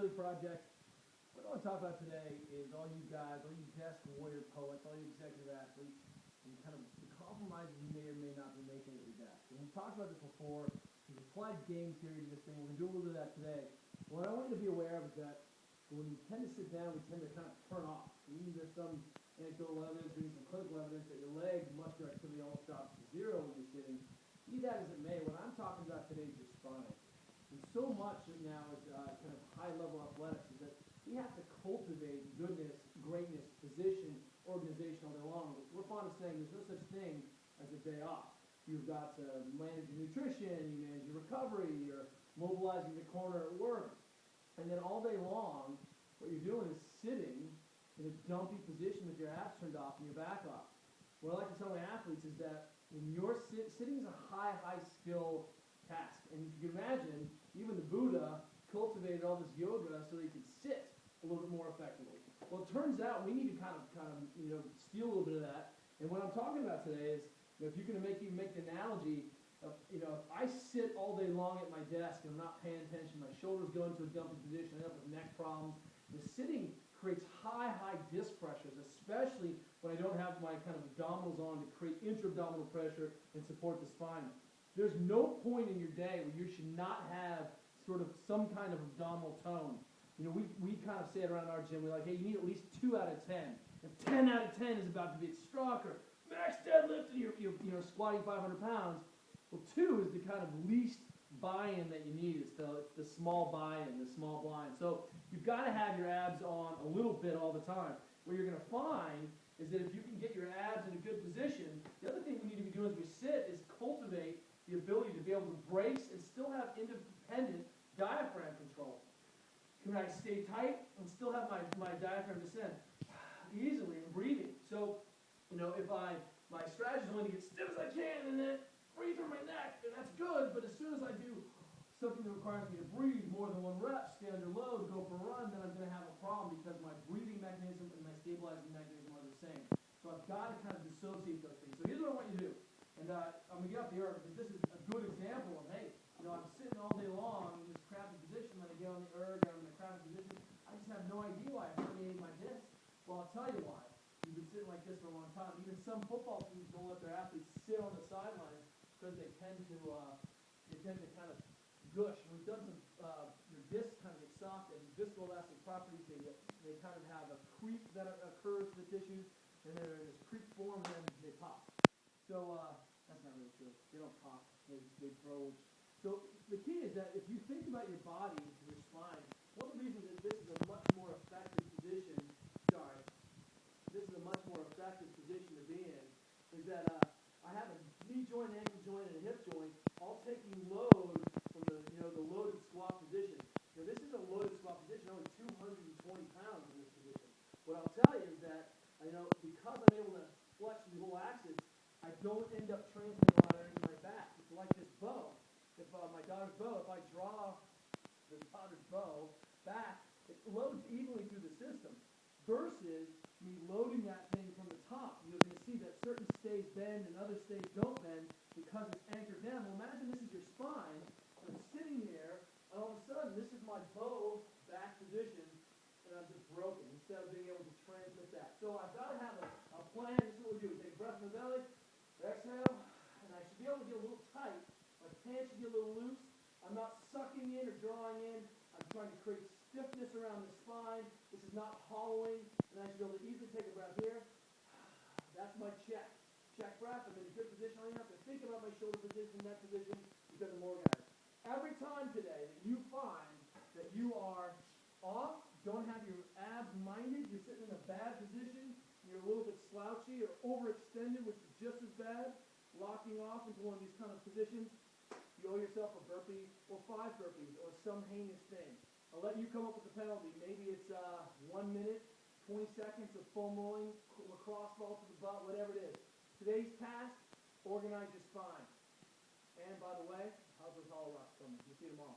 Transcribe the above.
Mobility Project. What I want to talk about today is all you guys, all you desk warrior poets, all you executive athletes, and kind of the compromises you may or may not be making at your desk. And we've talked about this before. We've applied game theory to this thing. We're going to do a little bit of that today. What I want you to be aware of is that when we tend to sit down, we tend to kind of turn off. There's some anecdotal evidence, or some clinical evidence that your leg muscular activity almost drops to zero when you're sitting. Be that as it may, what I'm talking about today is your spine. And so much now is kind of high-level athletics is that we have to cultivate goodness, greatness, position, organization all day long. We're fond of saying there's no such thing as a day off. You've got to manage your nutrition, you manage your recovery, you're mobilizing the corner at work. And then all day long, what you're doing is sitting in a dumpy position with your abs turned off and your back off. What I like to tell my athletes is that when you're sitting is a high skill task. And if you can imagine, even the Buddha cultivated all this yoga so that he could sit a little bit more effectively. Well, it turns out we need to kind of steal a little bit of that. And what I'm talking about today is, if you can make the analogy of, if I sit all day long at my desk and I'm not paying attention, my shoulders go into a dumpy position, I end up with neck problems. The sitting creates high disc pressures, especially when I don't have my kind of abdominals on to create intra-abdominal pressure and support the spine. There's no point in your day where you should not have sort of some kind of abdominal tone. We kind of say it around our gym. We're like, hey, you need at least 2 out of 10. If 10 out of 10 is about to be struck or max deadlift and you're squatting 500 pounds, well, 2 is the kind of least buy-in that you need. It's the small buy-in, the small blind. So you've got to have your abs on a little bit all the time. What you're going to find is that if you can get your abs in a good position, the other thing we need to be doing as we sit is cultivate the ability to be able to brace and still have independent diaphragm control. Can I stay tight and still have my diaphragm descend easily and breathing? So, if my strategy is only to get stiff as I can and then breathe through my neck, and that's good, but as soon as I do something that requires me to breathe more than 1 rep, stay under load, go for a run, then I'm going to have a problem because my breathing mechanism and my stabilizing mechanism are the same. So I've got to kind of dissociate those things. So here's what I want you to do. And I'm going to get off the earth because this is a good example of, hey, I'm sitting all day long in this crappy position, then I get on the erg, I'm in a crappy position. I just have no idea why I herniated my disc. Well, I'll tell you why. You've been sitting like this for a long time. Even some football teams don't let their athletes sit on the sidelines because they tend to kind of gush. We've done some, your discs kind of get soft, and viscoelastic properties, they kind of have a creep that occurs to the tissues, and they're in this creep form, and then they pop. So that's not really true. They don't pop. They bulge. So the key is that if you think about your body, your spine, one of the reasons that this is a much more effective position, to be in, is that I have a knee joint, ankle joint, and a hip joint, all taking load from the loaded squat position. This is a loaded squat position, only 220 pounds in this position. What I'll tell you is that, because I'm able to flex the whole axis, I don't end up transferring a lot of energy to my back. It's like this bow. If my daughter's bow, if I draw the daughter's bow back, it loads evenly through the system versus me loading that thing from the top. You're going to see that certain stays bend and other stays don't bend because it's anchored down. Well, imagine this is your spine. I'm sitting here, and all of a sudden, this is my bow back position, and I'm just broken instead of being able to transmit that. So I've got to have a plan. This is what we do. We take a breath in the belly, exhale, and I should be able to get a little tight. My pants should get a little loose. I'm not sucking in or drawing in. I'm trying to create stiffness around the spine. This is not hollowing. And I should be able to easily take a breath here. That's my check. Check breath. I'm in a good position. I don't have to think about my shoulder position, neck position, because I'm organized. Every time today that you find that you are off, don't have your abs minded, you're sitting in a bad position, you're a little bit slouchy or overextended, which is just as bad, locking off into one of these kind of positions, you owe yourself a burpee or 5 burpees or some heinous thing. I'll let you come up with the penalty. Maybe it's 1 minute, 20 seconds of foam rolling, lacrosse ball to the butt, whatever it is. Today's task, organize your spine. And by the way, how's those hollow rocks coming? We'll see you tomorrow.